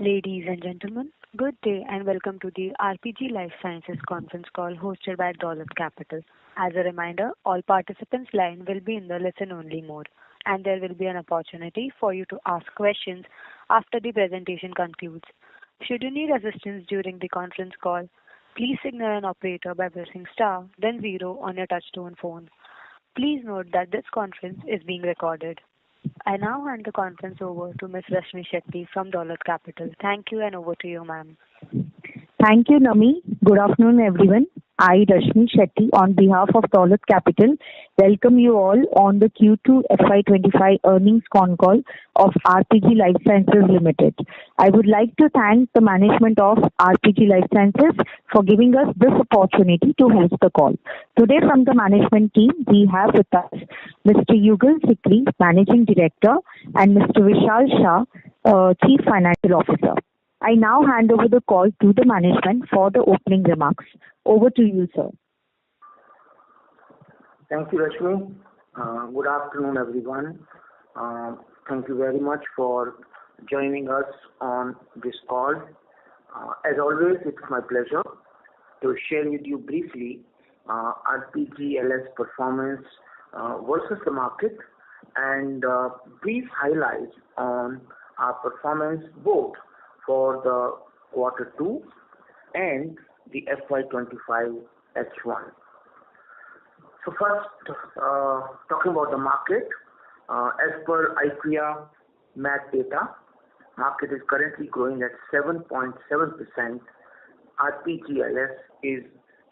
Ladies and gentlemen, good day and welcome to the RPG Life Sciences conference call hosted by Dolat Capital. As a reminder, all participants' line will be in the listen-only mode, and there will be an opportunity for you to ask questions after the presentation concludes. Should you need assistance during the conference call, please signal an operator by pressing star, then zero on your touch-tone phone. Please note that this conference is being recorded. I now hand the conference over to Ms. Rashmi Shetty from Dolat Capital. Thank you and over to you, ma'am. Thank you, Nami. Good afternoon, everyone. I, Rashmi Shetty, on behalf of Dolat Capital, welcome you all on the Q2FY25 earnings concall of RPG Life Sciences Limited. I would like to thank the management of RPG Life Sciences for giving us this opportunity to host the call. Today, from the management team, we have with us Mr. Yugal Sikri, Managing Director, and Mr. Vishal Shah, Chief Financial Officer. I now hand over the call to the management for the opening remarks. Over to you, sir. Thank you, Rashmi. Good afternoon, everyone. Thank you very much for joining us on this call. As always, it's my pleasure to share with you briefly RPGLS performance versus the market and brief highlights on our performance both for the quarter 2 and the FY25 H1. So first, talking about the market, as per IQVIA MAT data, market is currently growing at 7.7%. RPGLS is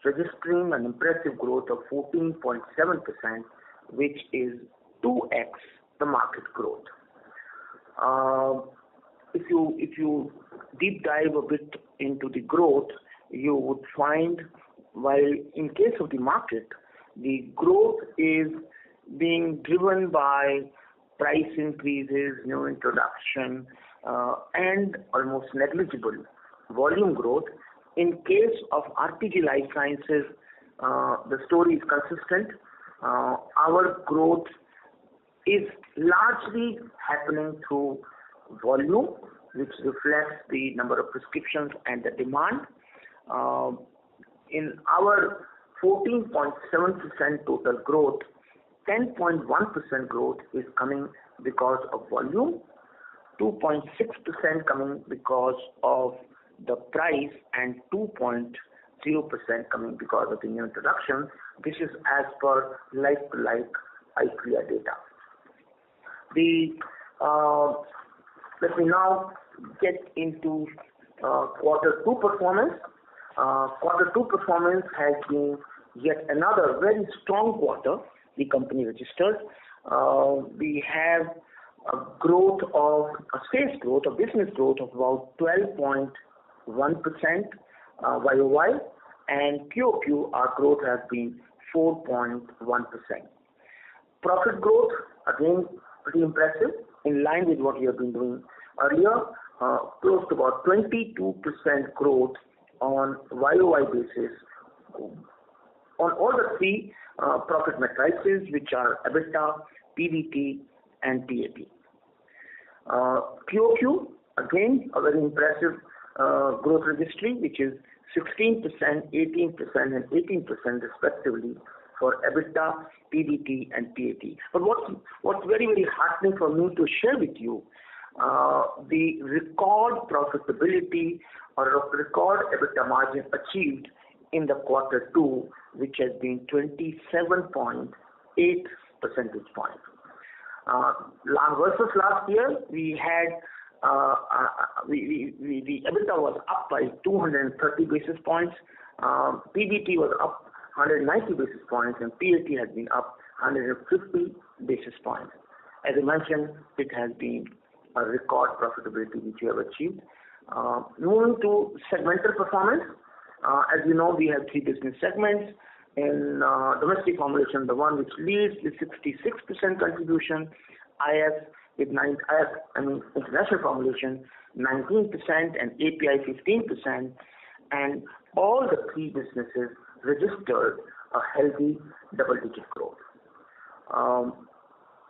registering an impressive growth of 14.7%, which is 2x the market growth. If you deep dive a bit into the growth, you would find, while in case of the market, the growth is being driven by price increases, new introduction, and almost negligible volume growth. In case of RPG Life Sciences, the story is consistent. Our growth is largely happening through volume, which reflects the number of prescriptions and the demand. In our 14.7% total growth, 10.1% growth is coming because of volume, 2.6% coming because of the price, and 2.0% coming because of the new introduction. This is as per like-to-like IQVIA data. Let me now get into quarter 2 performance. Quarter 2 performance has been yet another very strong quarter the company registered. We have a growth of a sales growth, a business growth of about 12.1% YOY, and QOQ our growth has been 4.1%. Profit growth, again, pretty impressive, in line with what we have been doing earlier, close to about 22% growth on YOY basis on all the three profit matrices, which are EBITDA, PBT, and PAT. QOQ, again, a very impressive growth registry, which is 16%, 18%, and 18% respectively for EBITDA, PBT, and PAT. But what's very, very heartening for me to share with you, the record profitability or record EBITDA margin achieved in the quarter 2, which has been 27.8 percentage points. Versus last year, we had the EBITDA was up by 230 basis points, PBT was up 190 basis points, and PAT has been up 150 basis points. As I mentioned, it has been a record profitability which we have achieved. Moving to segmental performance, as you know, we have 3 business segments. In domestic formulation, the one which leads with 66% contribution, international formulation 19%, and API 15%, and all the 3 businesses registered a healthy double-digit growth.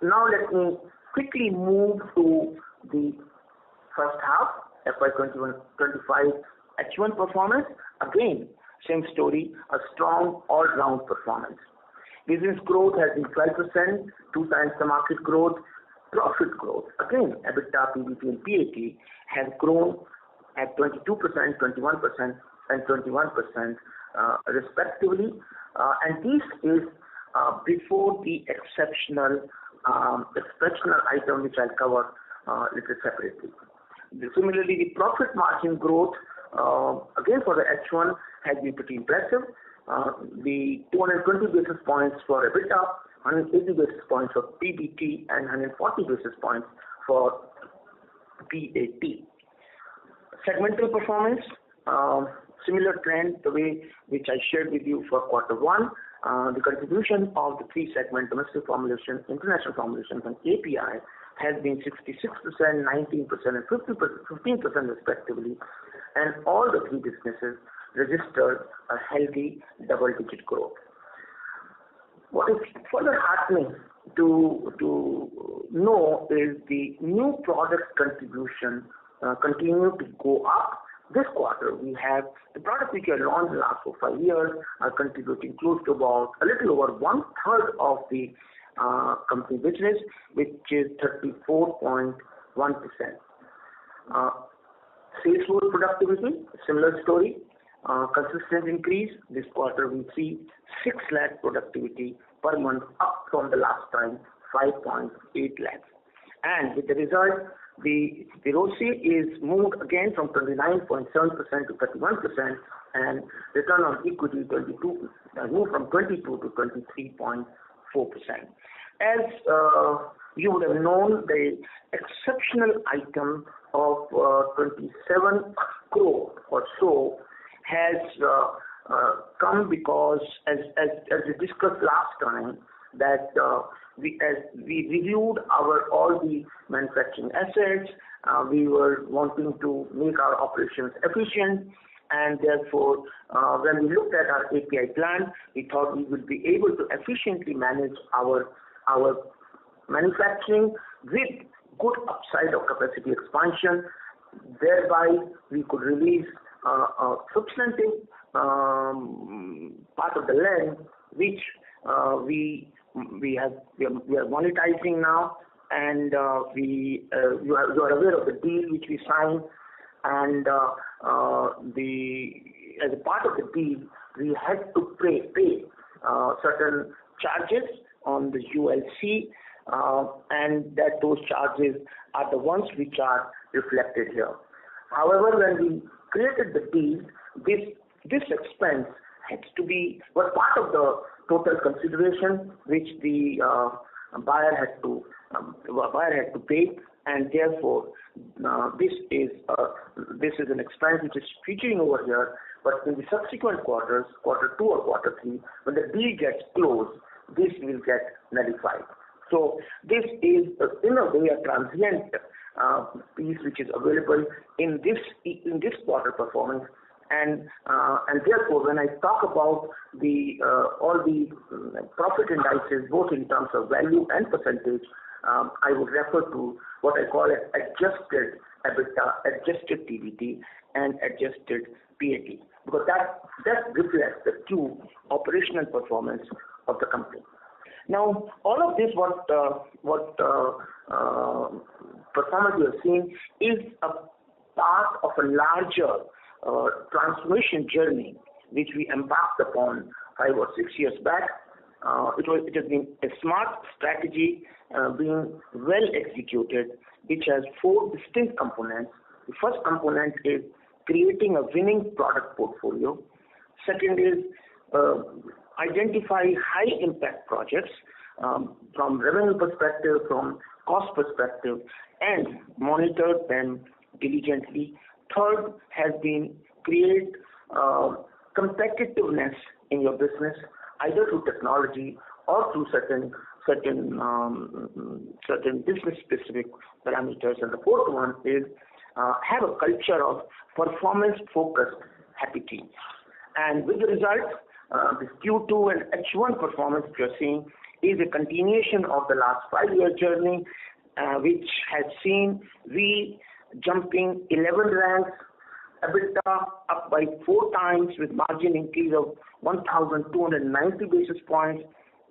Now let me quickly move to the first half FY25 H1 performance, again, same story, a strong all-round performance. Business growth has been 12%, 2 times the market growth. Profit growth, again, EBITDA, PBT and PAT has grown at 22%, 21% and 21% respectively. And this is before the exceptional item which I'll cover little separately. Similarly, the profit margin growth, again for the H1, has been pretty impressive. The 220 basis points for EBITDA, 180 basis points for PBT, and 140 basis points for PAT. Segmental performance, similar trend, the way which I shared with you for quarter one. The contribution of the three segments, domestic formulation, international formulations, and API, has been 66%, 19%, and 15% respectively, and all the three businesses registered a healthy double-digit growth. What is further heartening to know is the new product contribution continue to go up. This quarter, we have the products which are launched in the last 4-5 years are contributing close to about a little over 1/3 of the company business, which is 34.1%. Sales force productivity, similar story, consistent increase. This quarter we see 6 lakh productivity per month, up from the last time 5.8 lakhs. And with the result, the ROCE is moved again from 29.7% to 31%, and return on equity moved from 22 to 23.4%. As you would have known, the exceptional item of 27 crore or so has come because, as we discussed last time, that we reviewed all the manufacturing assets. We were wanting to make our operations efficient, and therefore, when we looked at our API plant, we thought we would be able to efficiently manage our manufacturing with good upside of capacity expansion. Thereby, we could release a substantive part of the land, which we are monetizing now, and you are aware of the deal which we signed, and as a part of the deal, we had to pay certain charges on the ULC, and that those charges are the ones which are reflected here. However, when we created the deal, this expense was part of the total consideration which the buyer had to pay, and therefore this is an expense which is featuring over here. But in the subsequent quarters, quarter 2 or quarter 3, when the deal gets closed, this will get nullified. So this is in a way a transient piece which is available in this quarter performance, and therefore when I talk about all the profit indices, both in terms of value and percentage, I would refer to what I call as adjusted EBITDA, adjusted PBT, and adjusted PAT, because that reflects the true operational performance of the company. Now, all of this, what performance we are seeing, is a part of a larger transformation journey which we embarked upon 5 or 6 years back. It has been a smart strategy being well executed, which has 4 distinct components. The first component is creating a winning product portfolio. Second is identify high impact projects from revenue perspective, from cost perspective, and monitor them diligently. Third has been create competitiveness in your business, either through technology or through certain business specific parameters. And the fourth one is have a culture of performance focused happy teams. And with the result, this Q2 and H1 performance which you're seeing is a continuation of the last 5-year journey, which has seen we jumping 11 ranks, EBITDA up by 4 times with margin increase of 1,290 basis points,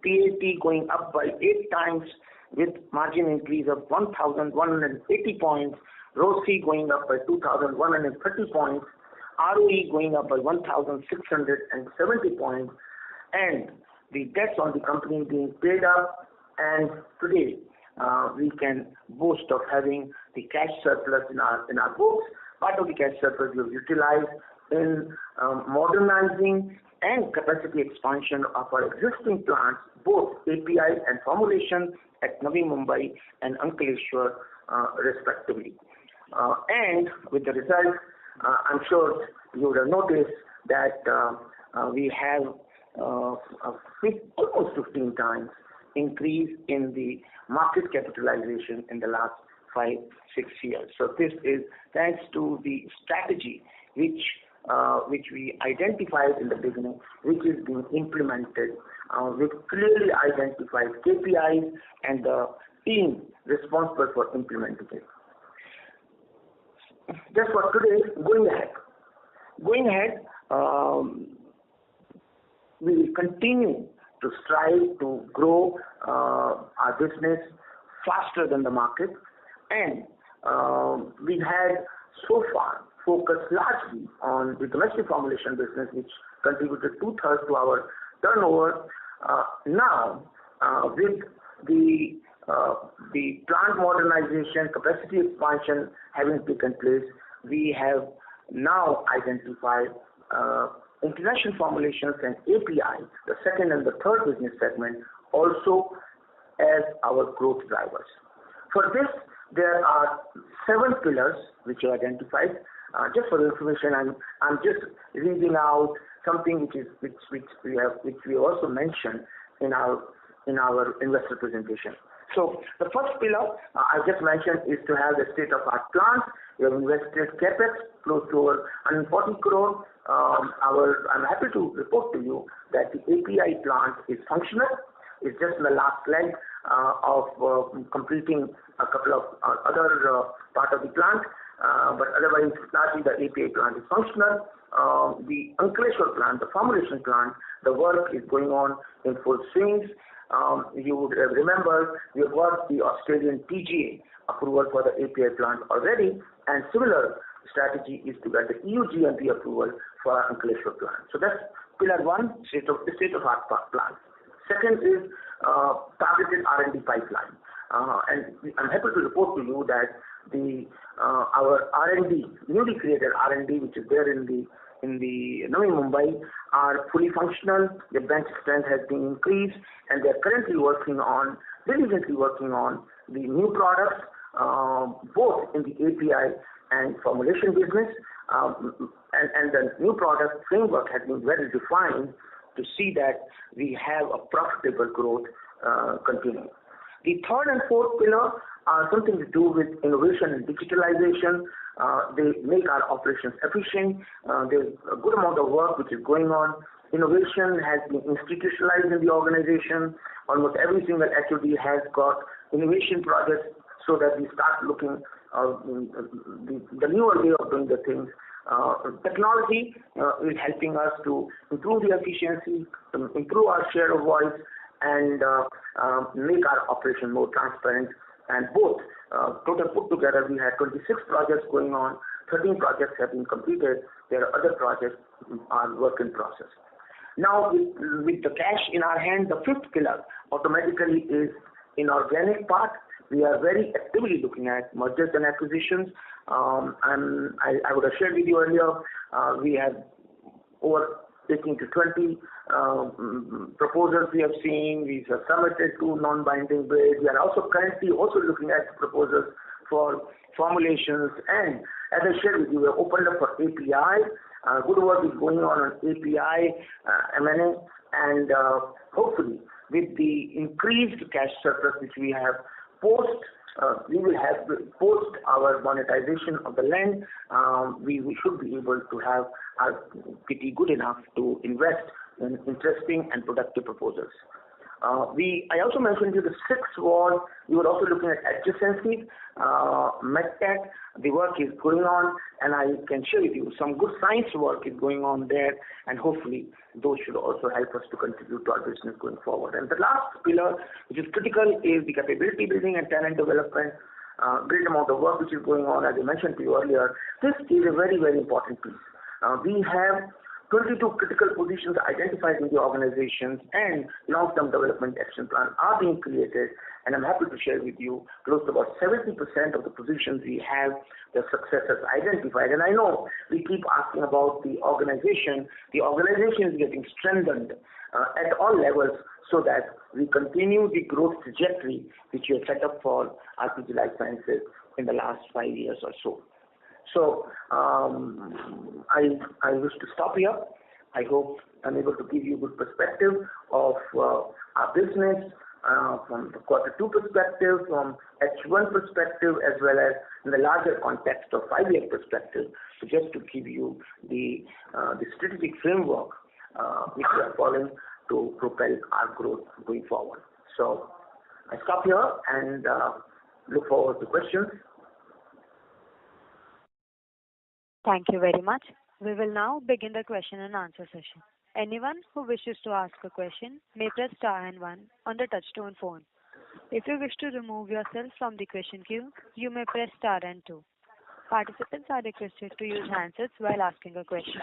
PAT going up by 8 times with margin increase of 1,180 points, ROCE going up by 2,130 points, ROE going up by 1,670 points, and the debts on the company being paid up, and today we can boast of having the cash surplus in our books. Part of the cash surplus we have utilized in modernizing and capacity expansion of our existing plants, both API and formulation at Navi Mumbai and Ankleshwar respectively. And with the result, I'm sure you would have noticed that we have almost 15 times increase in the market capitalization in the last 5-6 years. So this is thanks to the strategy which we identified in the beginning, which is being implemented with clearly identified KPIs and the team responsible for implementing it. Just for today, going ahead, we will continue to strive to grow our business faster than the market, and we had so far focused largely on the domestic formulation business, which contributed 2/3 to our turnover. Now, with the plant modernization, capacity expansion having taken place, we have now identified international formulations and API, the second and the third business segment, also as our growth drivers. For this, there are 7 pillars which are identified. Just for information, I'm just reading out something which we also mentioned in our investor presentation. So the first pillar I just mentioned is to have the state-of-art plant. We have invested capex close to over 140 crore. I'm happy to report to you that the API plant is functional. It's just in the last leg of completing a couple of other part of the plant, but otherwise largely the API plant is functional. The Ankleshwar plant, the formulation plant, the work is going on in full swings. You would remember we have got the Australian TGA approval for the API plant already, and similar strategy is to get the EU GMP approval for our Ankleshwar plant. So that's pillar 1, state-of-art plant. Second is targeted R&D pipeline, and I'm happy to report to you that our R&D, newly created R&D, which is there in the Navi Mumbai, are fully functional. The bench strength has been increased, and they're currently diligently working on the new products, both in the API and formulation business, and the new product framework has been very defined to see that we have a profitable growth continuing. The third and fourth pillar are something to do with innovation and digitalization. They make our operations efficient. There's a good amount of work which is going on. Innovation has been institutionalized in the organization. Almost every single HOD has got innovation projects so that we start looking the newer way of doing the things. Technology is helping us to improve the efficiency, improve our share of voice, and make our operation more transparent. And both total put together, we had 26 projects going on. 13 projects have been completed. There are other projects are work in process. Now, with the cash in our hand, the fifth pillar automatically is inorganic part. We are very actively looking at mergers and acquisitions. I would have shared with you earlier, we have over 18 to 20 proposals we have seen. We have submitted 2 non-binding bids. We are also currently looking at proposals for formulations, and as I shared with you, we have opened up for API. Good work is going on API, M&A, and hopefully with the increased cash surplus which we have we will have post our monetization of the land, we should be able to have our kitty good enough to invest in interesting and productive proposals. I also mentioned to you the sixth was we were also looking at adjacencies, medtech. The work is going on, and I can share with you some good science work is going on there, and hopefully those should also help us to contribute to our business going forward. And the last pillar, which is critical, is the capability building and talent development. Great amount of work which is going on, as I mentioned to you earlier. This is a very, very important piece. We have 22 critical positions identified in the organizations, and long-term development action plan are being created, and I'm happy to share with you close to about 70% of the positions we have the successors identified. And I know we keep asking about the organization. The organization is getting strengthened at all levels so that we continue the growth trajectory which we have set up for RPG Life Sciences in the last 5 years or so. So I wish to stop here. I hope I'm able to give you a good perspective of our business from the Q2 perspective, from H1 perspective, as well as in the larger context of 5-year perspective, so just to give you the strategic framework which we are following to propel our growth going forward. So I stop here and look forward to questions. Thank you very much. We will now begin the question and answer session. Anyone who wishes to ask a question may press star and one on the touchtone phone. If you wish to remove yourself from the question queue, you may press star and two. Participants are requested to use handsets while asking a question.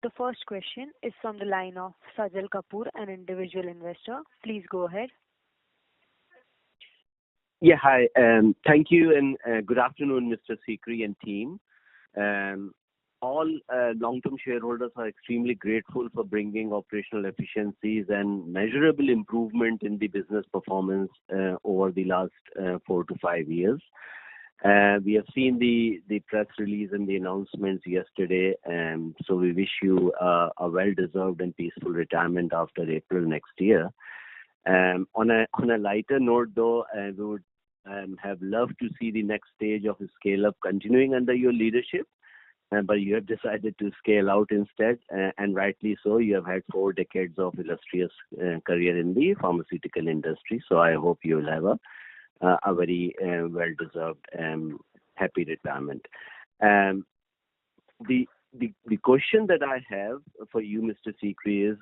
The first question is from the line of Sajal Kapoor, an individual investor. Please go ahead. Yeah, hi. Thank you and good afternoon, Mr. Sikri and team. All long-term shareholders are extremely grateful for bringing operational efficiencies and measurable improvement in the business performance over the last 4 to 5 years. We have seen the press release and the announcements yesterday, so we wish you a well-deserved and peaceful retirement after April next year. On a lighter note, though, we would have loved to see the next stage of the scale-up continuing under your leadership, but you have decided to scale out instead, and rightly so. You have had 4 decades of illustrious career in the pharmaceutical industry, so I hope you will have a very well-deserved happy retirement. The question that I have for you, Mr. Sikri, is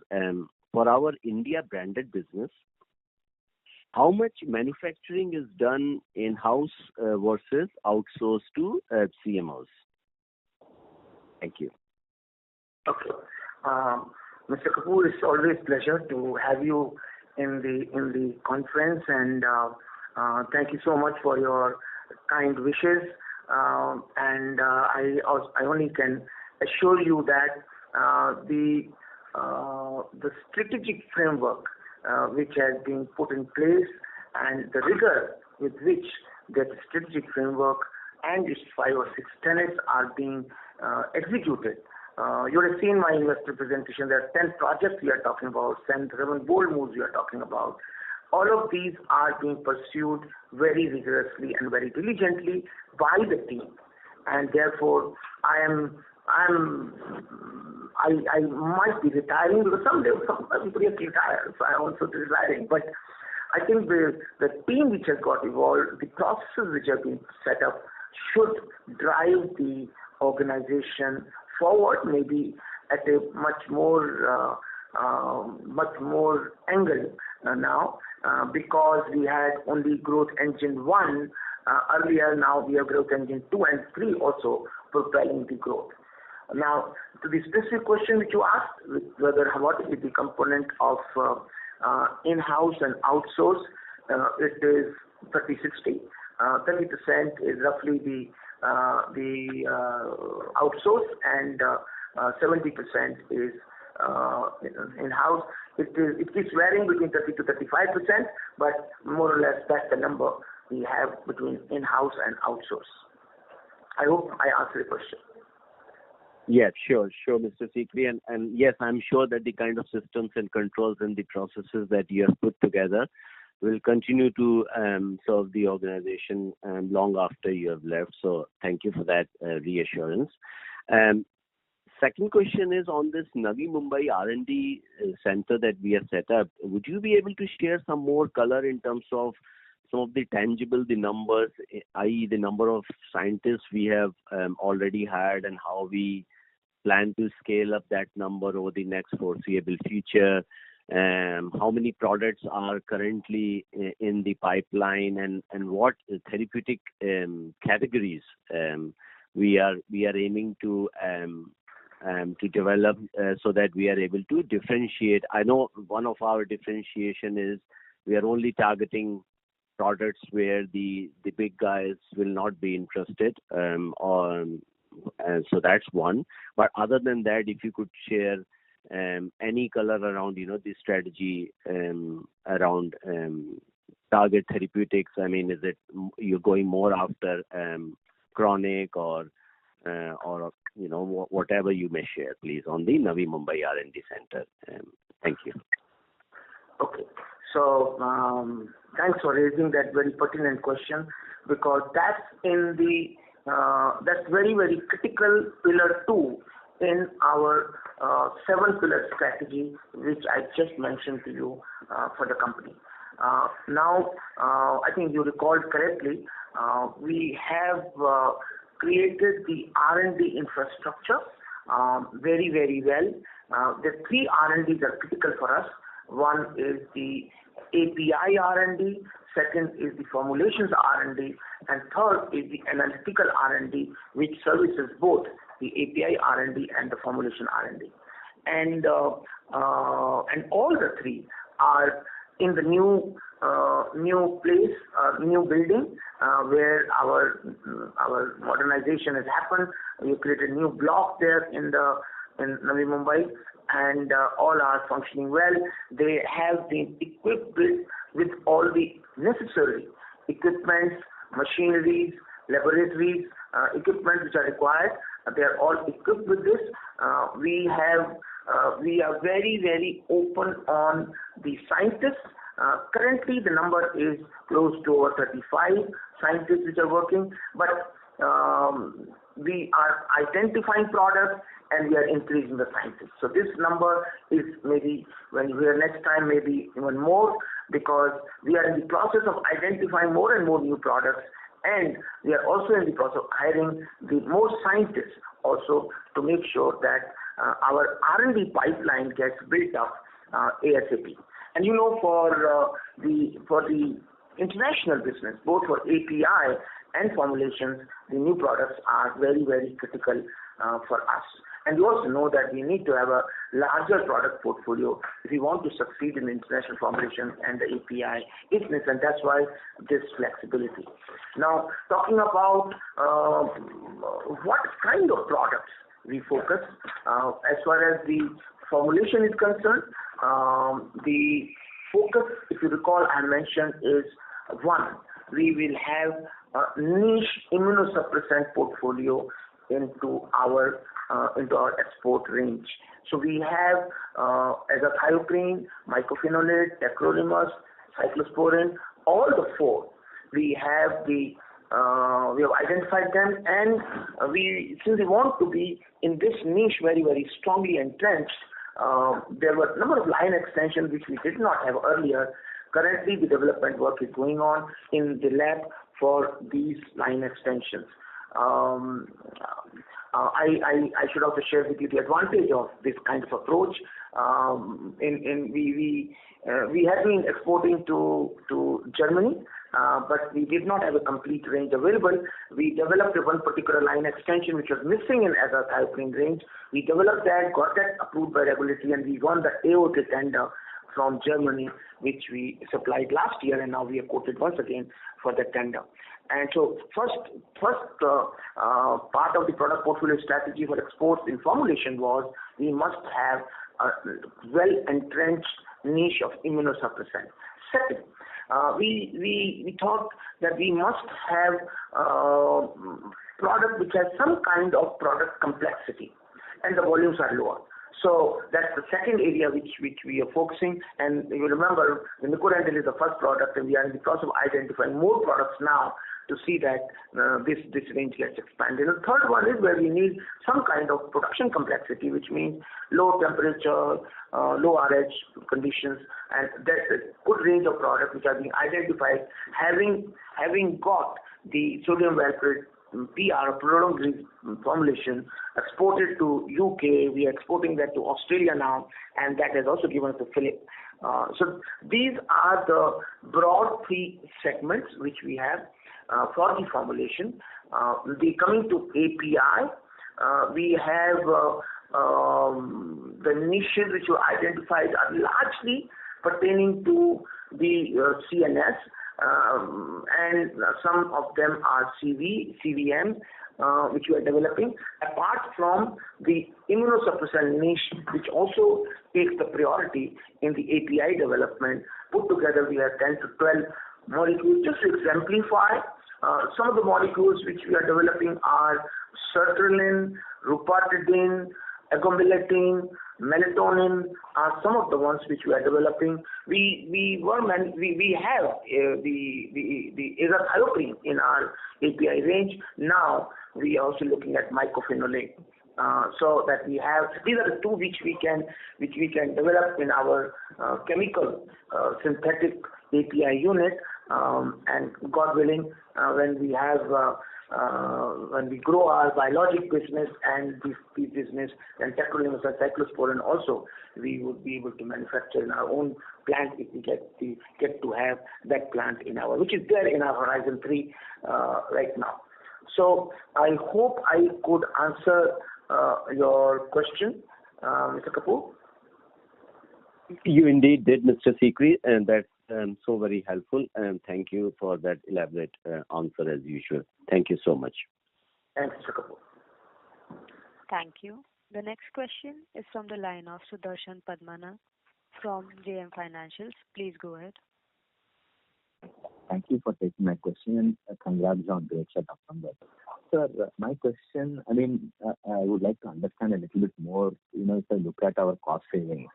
for our India branded business, how much manufacturing is done in-house versus outsourced to CMOs? Thank you. Okay. Mr. Kapoor, it's always a pleasure to have you in the conference, and thank you so much for your kind wishes. And I only can assure you that the strategic framework which has been put in place and the rigor with which that strategic framework and its 5 or 6 tenets are being executed. You would have seen my investor presentation. There are 10 projects we are talking about, 7 bold moves we are talking about. All of these are being pursued very rigorously and very diligently by the team, and therefore I might be retiring because someday everybody has to retire, so I also be retiring. But I think the team which has got evolved, the processes which have been set up, should drive the organization forward, maybe at a much more angle now, because we had only growth engine 1 earlier. Now we have growth engine 2 and 3 also propelling the growth. Now, to the specific question which you asked, whether what is the component of in-house and outsource, it is 30-60. 30% is roughly the outsource, and 70% is in-house. It keeps varying between 30 to 35%, but more or less that's the number we have between in-house and outsource. I hope I answered the question. Yeah, sure, Mr. Sikri. And yes, I'm sure that the kind of systems and controls and the processes that you have put together will continue to serve the organization long after you have left. So thank you for that reassurance. Second question is on this Navi Mumbai R&D center that we have set up. Would you be able to share some more color in terms of some of the tangible, the numbers, i.e. the number of scientists we have already had and how we plan to scale up that number over the next foreseeable future? How many products are currently in the pipeline, and what therapeutic categories we are aiming to develop so that we are able to differentiate. I know one of our differentiation is we are only targeting products where the big guys will not be interested, so that's one. But other than that, if you could share any color around the strategy around target therapeutics. I mean, is it you're going more after chronic or whatever you may share, please, on the Navi Mumbai R&D center. Thank you. Okay. So thanks for raising that very pertinent question, because that's that's very, very critical pillar 2 in our 7-pillar strategy, which I just mentioned to you for the company. Now, I think you recalled correctly, we have created the R&D infrastructure very, very well. The 3 R&Ds are critical for us. One is the API R&D, second is the formulations R&D, and third is the analytical R&D, which services both the API R&D and the formulation R&D. And all the 3 are in the new place, new building where our modernization has happened. We created a new block there in Navi Mumbai, and all are functioning well. They have been equipped with all the necessary equipments, machineries, laboratories, equipment which are required. They are all equipped with this. We are very, very open on the scientists. Currently, the number is close to over 35 scientists which are working, but we are identifying products and we are increasing the scientists. So this number is maybe, when we are next time, maybe even more, because we are in the process of identifying more and more new products, and we are also in the process of hiring the more scientists also to make sure that our R&D pipeline gets built up ASAP. And for the international business, both for API and formulations, the new products are very, very critical for us. And we also know that we need to have a larger product portfolio if we want to succeed in international formulation and the API business, and that's why this flexibility. Now, talking about what kind of products we focus, as far as the formulation is concerned, the focus, if you recall, I mentioned is one, we will have a niche immunosuppressant portfolio into our export range. So we have azathioprine, mycophenolate, tacrolimus, cyclosporin, all the 4. We have identified them, and since we want to be in this niche very, very strongly entrenched, there were a number of line extensions which we did not have earlier. Currently, the development work is going on in the lab for these line extensions. I should also share with you the advantage of this kind of approach. We had been exporting to Germany, but we did not have a complete range available. We developed one particular line extension which was missing in azathioprine range. We developed that, got that approved by regulatory, and we won the AOT tender from Germany, which we supplied last year, and now we are quoted once again for the tender. And so first part of the product portfolio strategy for exports in formulation was we must have a well-entrenched niche of immunosuppressant. Second, we thought that we must have product which has some kind of product complexity, and the volumes are lower. So that's the second area which we are focusing. And you remember, the Nicorandil is the first product, and we are in the process of identifying more products now to see that this range gets expanded. And the third one is where we need some kind of production complexity, which means low temperature, low RH conditions, and that's a good range of products which are being identified, having got the sodium valproate PR, prolonged release formulation, exported to UK. We are exporting that to Australia now, and that has also given us a fillip. So these are the broad three segments which we have for the formulation. Coming to API, we have the niches which were identified are largely pertaining to the CNS, and some of them are CVM, which we are developing, apart from the immunosuppressant niche, which also takes the priority in the API development. Put together, we have 10 to 12 molecules. Just to exemplify, some of the molecules which we are developing are sertraline, rupatadine, agomelatine, melatonin are some of the ones which we are developing. We have the azathioprine in our API range. Now we are also looking at mycophenolate. So that we have, these are the two which we can develop in our chemical synthetic API unit, and God willing, when we grow our biologic business and this business, and tacrolimus and cyclosporin also, we would be able to manufacture in our own plant if we get to have that plant in our, which is there in our Horizon 3 right now. So I hope I could answer your question, Mr. Kapoor. You indeed did, Mr. Sikri, and that's so very helpful. And thank you for that elaborate answer as usual. Thank you so much. Thanks, Mr. Kapoor. Thank you. The next question is from the line of Sudarshan Padmanabhan from JM Financials. Please go ahead. Thank you for taking my question, and congrats on great set of numbers. Sir, my question, I would like to understand a little bit more, if I look at our cost savings.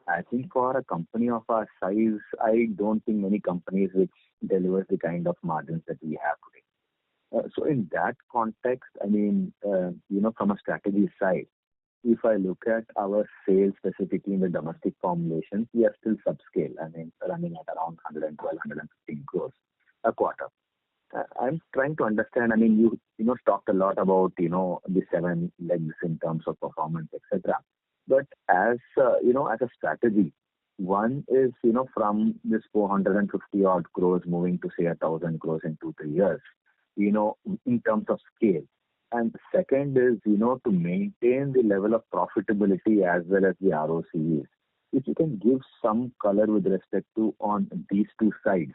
I think for a company of our size, I don't think many companies which delivers the kind of margins that we have today. So in that context, from a strategy side, if I look at our sales specifically in the domestic formulations, we are still subscale. Running at around 112, 115 crores a quarter. I'm trying to understand. You talked a lot about the 7 legs in terms of performance, etc. But as a strategy, one is from this 450 odd crores moving to say 1,000 crores in 2-3 years, in terms of scale. And second is to maintain the level of profitability as well as the ROCEs. If you can give some color with respect to on these two sides,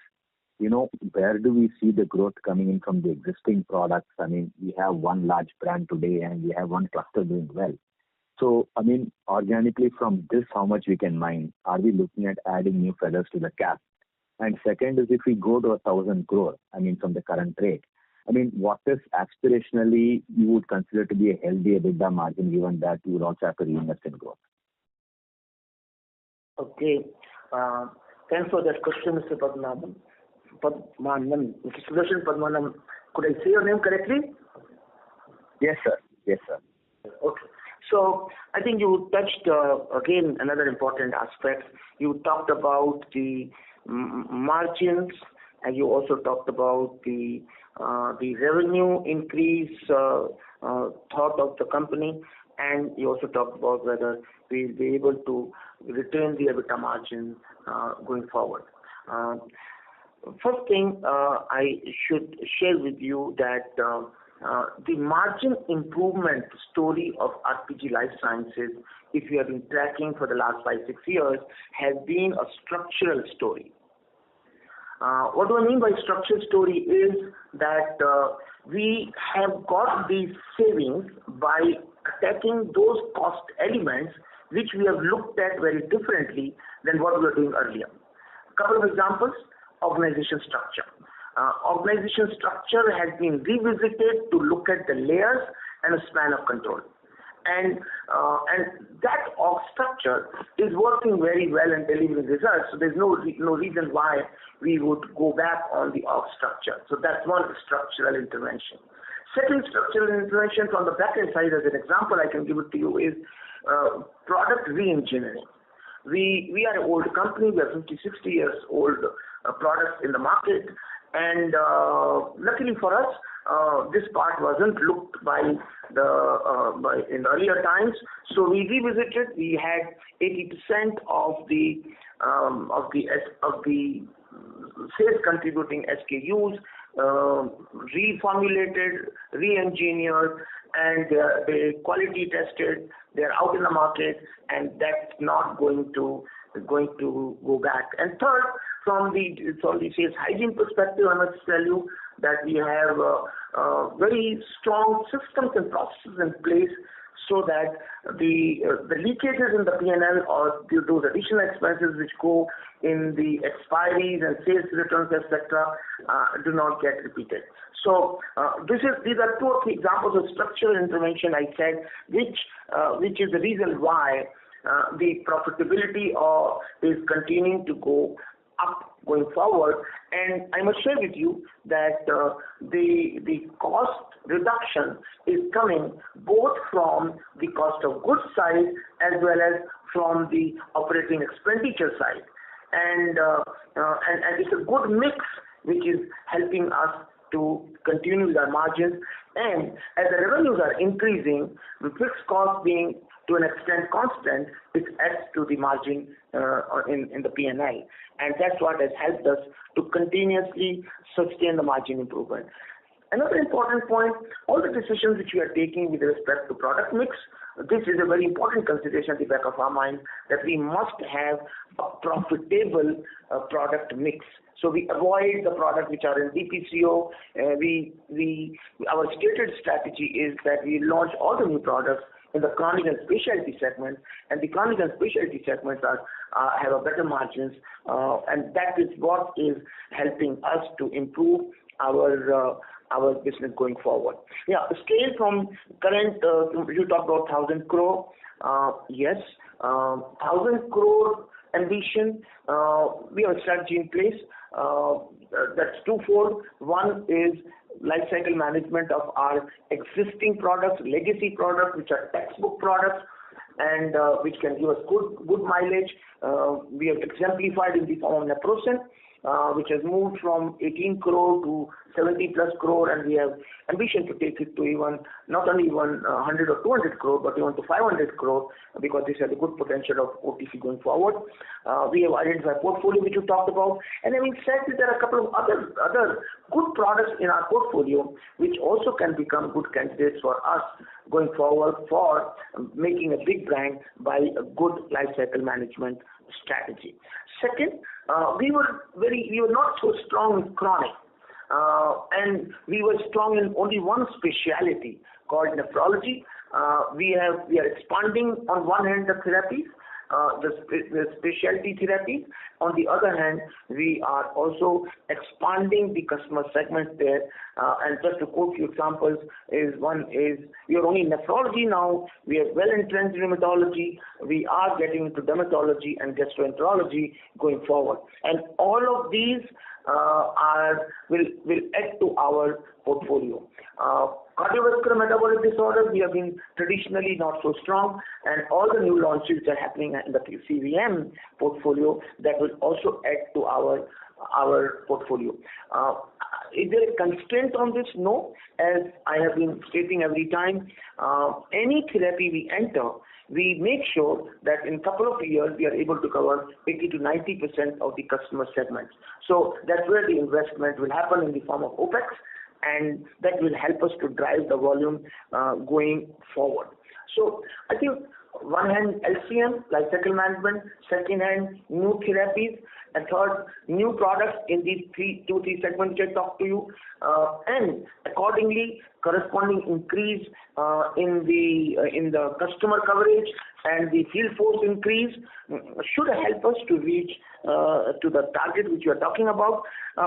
where do we see the growth coming in from the existing products? We have one large brand today and we have one cluster doing well. So, organically from this, how much we can mine? Are we looking at adding new feathers to the cap? And second is if we go to 1,000 crore, from the current rate, what is aspirationally you would consider to be a healthy EBITDA margin, given that you would also have to reinvest in growth? Okay. Thanks for that question, Mr. Padmanabhan. Mr. Sudarshan Padmanabhan. Could I say your name correctly? Yes, sir. Yes, sir. Okay. So I think you touched, again, another important aspect. You talked about the margins, and you also talked about the revenue increase thought of the company, and you also talked about whether we'll be able to retain the EBITDA margin going forward. First thing, I should share with you that the margin improvement story of RPG Life Sciences, if you have been tracking for the last 5-6 years, has been a structural story. What do I mean by structural story is that we have got these savings by attacking those cost elements which we have looked at very differently than what we were doing earlier. A couple of examples: organization structure. Organization structure has been revisited to look at the layers and a span of control. and that org structure is working very well and delivering results. So there's no reason why we would go back on the org structure. So that's one structural intervention. Second structural intervention from the back end side, as an example, I can give it to you, is product re-engineering. We are an old company. We are 50, 60 years old products in the market, and luckily for us, this part wasn't looked by in earlier times. So we revisited. We had 80% of the sales contributing SKUs reformulated, re-engineered, and they quality tested. They're out in the market, and that's not going to go back. And third, from the sales hygiene perspective, I must tell you that we have very strong systems and processes in place so that the leakages in the P&L or those additional expenses which go in the expiries and sales returns, etc., do not get repeated. So these are 2 or 3 examples of structural intervention I said, which is the reason why the profitability is continuing to go up going forward. And I must share with you that the cost reduction is coming both from the cost of goods side as well as from the operating expenditure side. And it's a good mix which is helping us to continue with our margins. And as the revenues are increasing, the fixed cost being to an extent constant, it adds to the margin in the P&L. And that's what has helped us to continuously sustain the margin improvement. Another important point, all the decisions which we are taking with respect to product mix, this is a very important consideration at the back of our mind, that we must have a profitable product mix. So we avoid the products which are in DPCO. Our stated strategy is that we launch all the new products in the chronic and specialty segment, and the chronic and specialty segments have a better margins, and that is what is helping us to improve our business going forward. Yeah, scale from current, you talked about 1,000 crore. Yes, 1,000 crore ambition. We have a strategy in place. That's twofold. One is life cycle management of our existing products, legacy products, which are textbook products, and which can give us good mileage. We have exemplified in the form of Naprosyn, which has moved from 18 crore to 70 plus crore, and we have ambition to take it to even not only 100 or 200 crore, but even to 500 crore, because this has a good potential of OTC going forward. We have identified portfolio which you talked about, and having said that, there are a couple of other good products in our portfolio which also can become good candidates for us going forward for making a big brand by a good life cycle management strategy. Second, we were not so strong in chronic, and we were strong in only one specialty called nephrology. We are expanding on one hand the therapies, the specialty therapies. On the other hand, we are also expanding the customer segments there. And just to quote few examples, one is we are only in nephrology now. We are well entrenched in rheumatology. We are getting into dermatology and gastroenterology going forward. And all of these will add to our portfolio. Cardiovascular metabolic disorders, we have been traditionally not so strong, and all the new launches that are happening in the CVM portfolio, that will also add to our portfolio. Is there a constraint on this? No. As I have been stating every time, any therapy we enter, we make sure that in a couple of years we are able to cover 80 to 90% of the customer segments. So that's where the investment will happen in the form of OPEX, and that will help us to drive the volume going forward. So I think one hand LCM, life cycle management, second hand new therapies, and third new products in these two, three segments which I talked to you, and accordingly corresponding increase in the customer coverage and the field force increase should help us to reach to the target which you are talking about.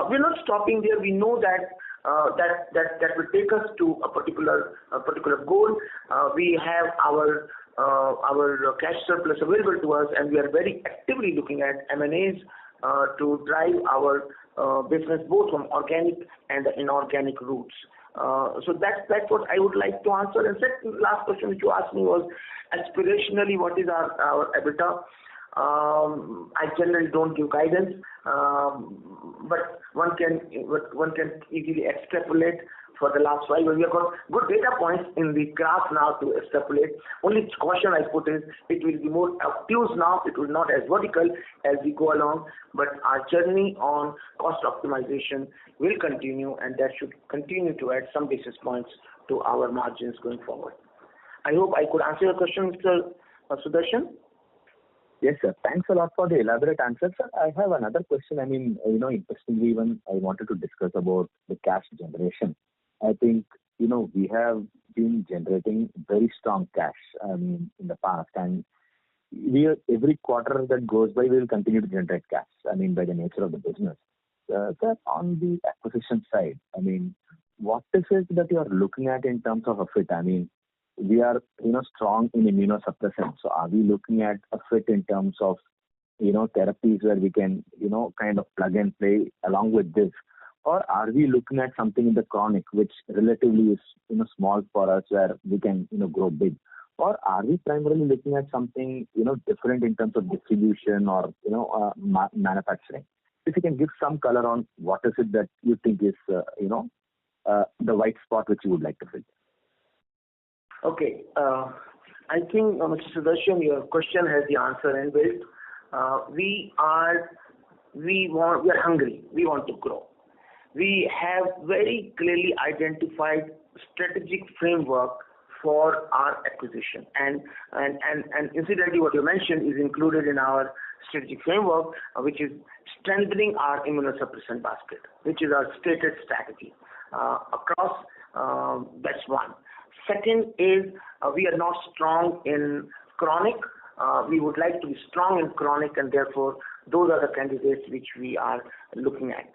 We're not stopping there. We know that that will take us to a particular goal. We have our cash surplus available to us, and we are very actively looking at M&As to drive our business both from organic and the inorganic routes. So that's what I would like to answer. And second, last question which you asked me was aspirationally what is our EBITDA. I generally don't give guidance, but one can easily extrapolate. For the last 5 years, we have got good data points in the graph now to extrapolate. Only caution I put is it will be more obtuse now. It will not as vertical as we go along, but our journey on cost optimization will continue, and that should continue to add some basis points to our margins going forward. I hope I could answer your question, Mr. Sudarshan. Yes, sir. Thanks a lot for the elaborate answer, sir. I have another question. I mean, interestingly, even I wanted to discuss about the cash generation. I think, we have been generating very strong cash, in the past, and every quarter that goes by, we will continue to generate cash, by the nature of the business. Sir, on the acquisition side, what is it that you are looking at in terms of a fit? We are, strong in immunosuppressants. So are we looking at a fit in terms of, therapies where we can, kind of plug and play along with this? Or are we looking at something in the chronic, which relatively is, small for us, where we can, grow big? Or are we primarily looking at something, different in terms of distribution or, manufacturing? If you can give some color on what is it that you think is, the white spot which you would like to fill. Okay. I think, Mr. Sudarshan, your question has the answer inbuilt. We are hungry. We want to grow. We have very clearly identified strategic framework for our acquisition. And incidentally, what you mentioned is included in our strategic framework, which is strengthening our immunosuppressant basket, which is our stated strategy across. That's one. Second is we are not strong in chronic. We would like to be strong in chronic, and therefore those are the candidates which we are looking at.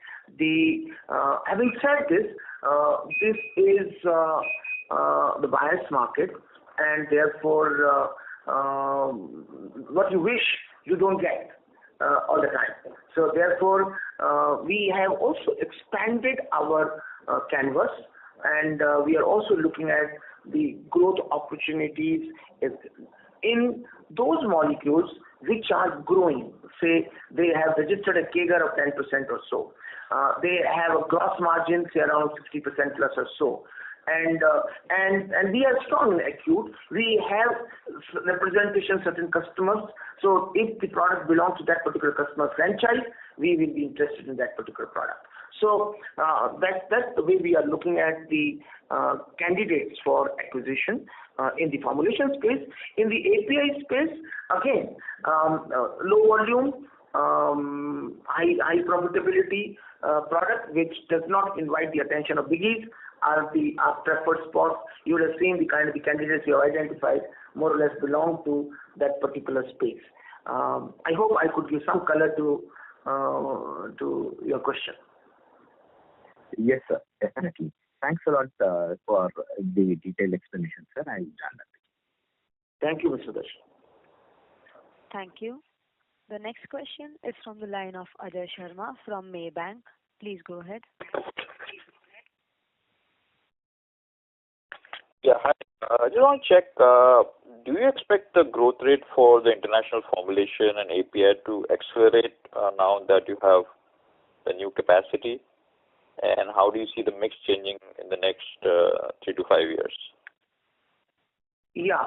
Having said this, this is the buyer's market, and therefore what you wish you don't get all the time. So therefore we have also expanded our canvas, and we are also looking at the growth opportunities in those molecules which are growing. Say they have registered a CAGR of 10% or so. They have a gross margin, say around 60% plus or so. And we are strong in acute. We have representation certain customers. So if the product belongs to that particular customer franchise, we will be interested in that particular product. So that's the way we are looking at the candidates for acquisition in the formulation space. In the API space, again, low volume, high profitability product which does not invite the attention of biggies are our preferred spots. You would have seen the kind of the candidates you have identified more or less belong to that particular space. I hope I could give some color to your question. Yes, sir, definitely. Thanks a lot for the detailed explanation, sir. I'll join that. Thank you, Mr. Darshan. Thank you. The next question is from the line of Ajay Sharma from Maybank. Please go ahead. Yeah, hi. I just want to check, do you expect the growth rate for the international formulation and API to accelerate now that you have the new capacity? And how do you see the mix changing in the next 3 to 5 years? Yeah,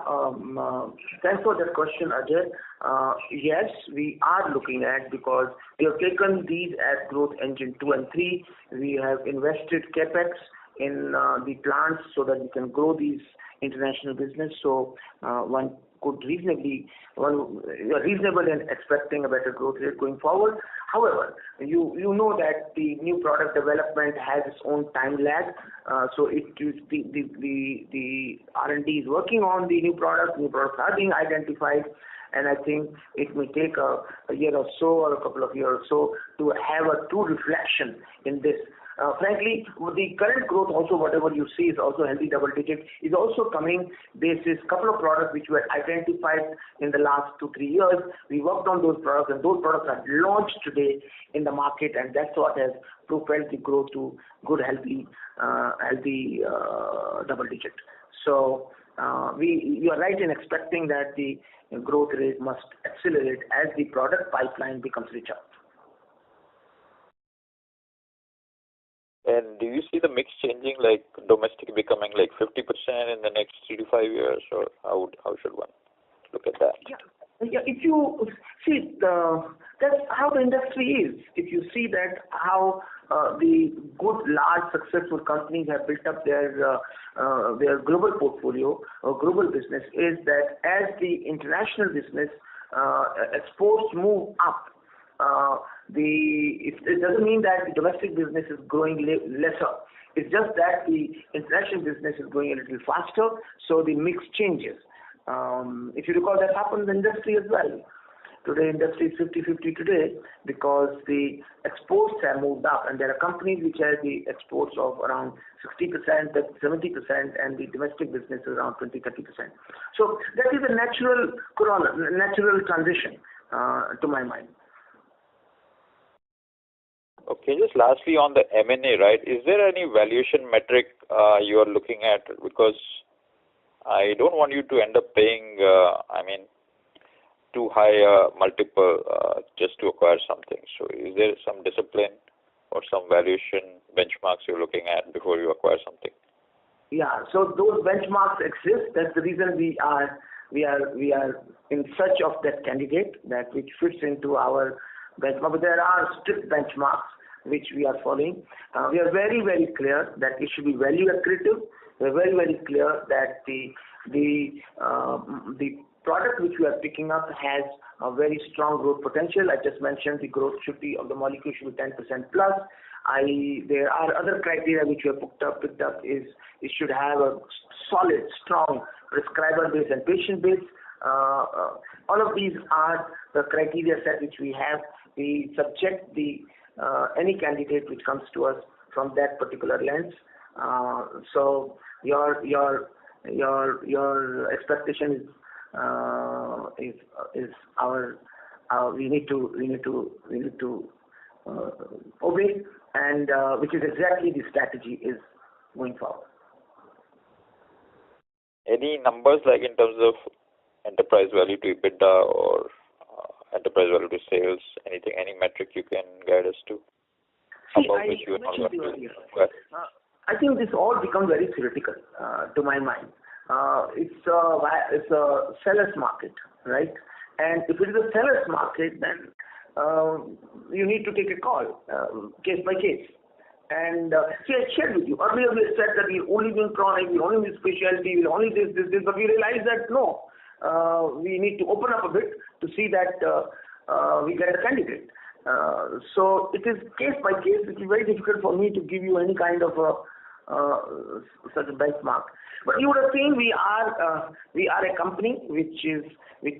thanks for that question, Ajay. Yes, we are looking at, because we have taken these as growth engine 2 and 3. We have invested capex in the plants so that we can grow these international business. So one could reasonable in expecting a better growth rate going forward. However, you know that the new product development has its own time lag. So the R&D is working on the new products. New products are being identified, and I think it may take a year or so, or a couple of years or so, to have a true reflection in this. frankly, the current growth also, whatever you see is also healthy double digit, is also coming basis couple of products which were identified in the last 2-3 years. We worked on those products, and those products are launched today in the market, and that's what has propelled the growth to good, healthy double digit. So you are right in expecting that the growth rate must accelerate as the product pipeline becomes richer. And do you see the mix changing, like domestic becoming like 50% in the next 3 to 5 years, or how should one look at that? Yeah. If you see, that's how the industry is. If you see that how the good, large, successful companies have built up their global portfolio or global business, is that as the international business exports move up, it doesn't mean that the domestic business is growing lesser. It's just that the international business is growing a little faster, so the mix changes. If you recall, that happened in the industry as well. Today, industry is 50-50 today because the exports have moved up, and there are companies which have the exports of around 60%, 70%, and the domestic business is around 20-30%. So that is a natural transition to my mind. Okay, just lastly on the M&A, right? Is there any valuation metric you are looking at? Because I don't want you to end up paying, too high multiple just to acquire something. So is there some discipline or some valuation benchmarks you're looking at before you acquire something? Yeah, so those benchmarks exist. That's the reason we are in search of that candidate which fits into our benchmark. But there are strict benchmarks which we are following. We are very, very clear that it should be value accretive. We are very, very clear that the product which we are picking up has a very strong growth potential. I just mentioned the growth of the molecule should be 10% plus. There are other criteria which we have picked up is it should have a solid, strong prescriber base and patient base. All of these are the criteria set which we have. We subject any candidate which comes to us from that particular lens. So your expectation is our we need to obey, and which is exactly the strategy is going forward. Any numbers like in terms of enterprise value to EBITDA or enterprise value to sales? Anything, any metric you can guide us to? See, I mentioned earlier. I think this all becomes very theoretical to my mind. It's a seller's market, right? And if it is a seller's market, then you need to take a call, case by case. And see, I shared with you earlier. We said that we'll only do chronic, we'll only do specialty, we'll only this, but we realized that no, we need to open up a bit to see that we get a candidate. So it is case by case. It is very difficult for me to give you any kind of such a benchmark. But you would have seen we are a company which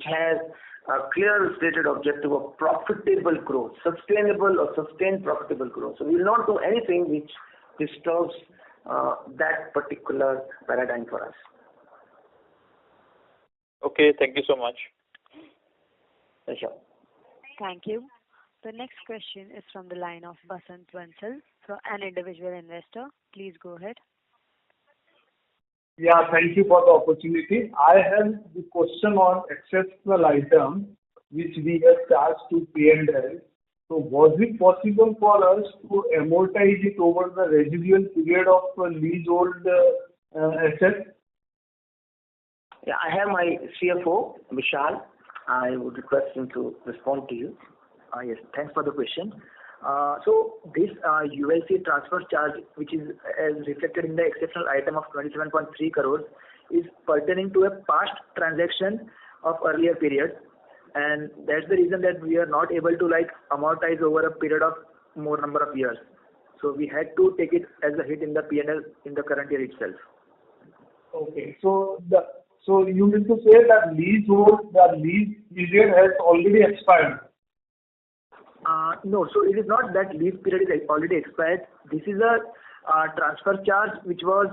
has a clear stated objective of profitable growth, sustainable or sustained profitable growth. So we will not do anything which disturbs that particular paradigm for us. Okay, thank you so much. Sure. Thank you. The next question is from the line of Basant Vansal, from an individual investor. Please go ahead. Yeah, thank you for the opportunity. I have the question on exceptional item which we have charged to P&L. So was it possible for us to amortize it over the residual period of leasehold assets? Yeah, I have my CFO, Vishal. I would request him to respond to you. Yes, thanks for the question. So this ULC transfer charge, which is as reflected in the exceptional item of 27.3 crores, is pertaining to a past transaction of earlier period, and that's the reason that we are not able to amortize over a period of more number of years. So we had to take it as a hit in the P&L in the current year itself. Okay, so you mean to say that the lease period has already expired? No, so it is not that lease period is already expired. This is a transfer charge which was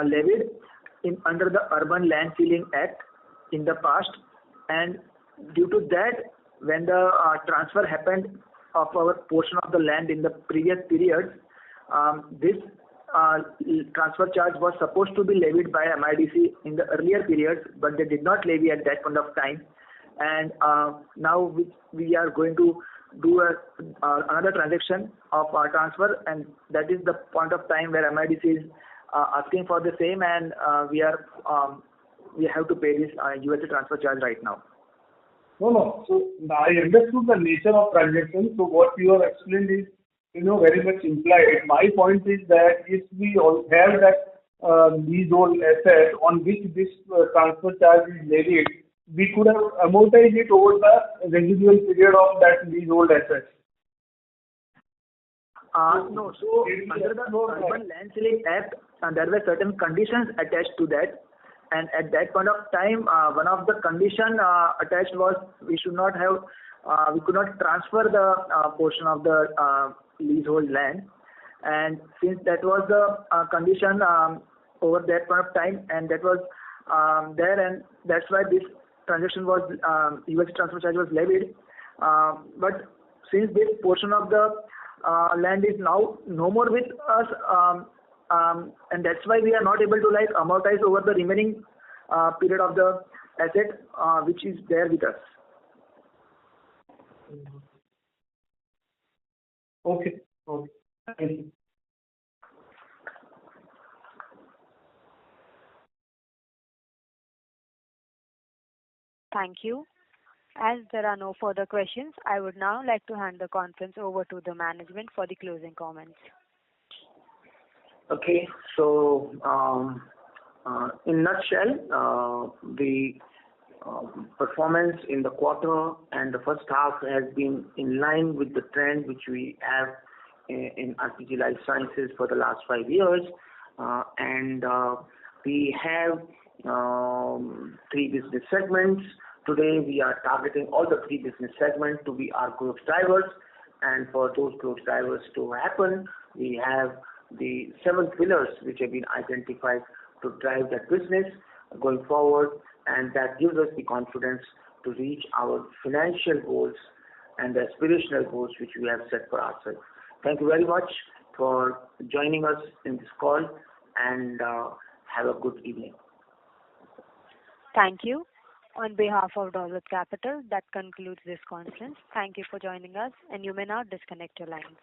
levied under the Urban Land Ceiling Act in the past, and due to that, when the transfer happened of our portion of the land in the previous periods, this transfer charge was supposed to be levied by MIDC in the earlier periods, but they did not levy at that point of time. And now we are going to do another transaction of transfer, and that is the point of time where MIDC is asking for the same, and we have to pay this USA transfer charge right now. No. So I understood the nature of transaction. So what you have explained is, very much implied. My point is that if we all have that leasehold asset on which this transfer charge is levied, we could have amortized it over the residual period of that leasehold asset. No. So under the Urban Land Ceiling Act, there were certain conditions attached to that. And at that point of time, one of the condition attached was we could not transfer the portion of the leasehold land. And since that was the condition over that point of time, and that was there, and that's why this transaction was US transfer charge was levied. But since this portion of the land is now no more with us, and that's why we are not able to amortize over the remaining period of the asset which is there with us. Okay. Thank you. Thank you. As there are no further questions, I would now like to hand the conference over to the management for the closing comments. Okay, so in nutshell, the performance in the quarter and the first half has been in line with the trend which we have in RPG Life Sciences for the last 5 years, and we have 3 business segments. Today we are targeting all the 3 business segments to be our growth drivers, and for those growth drivers to happen, we have the 7 pillars which have been identified to drive that business going forward, and that gives us the confidence to reach our financial goals and the aspirational goals which we have set for ourselves. Thank you very much for joining us in this call, and have a good evening. Thank you. On behalf of Dolat Capital, that concludes this conference. Thank you for joining us, and you may now disconnect your lines.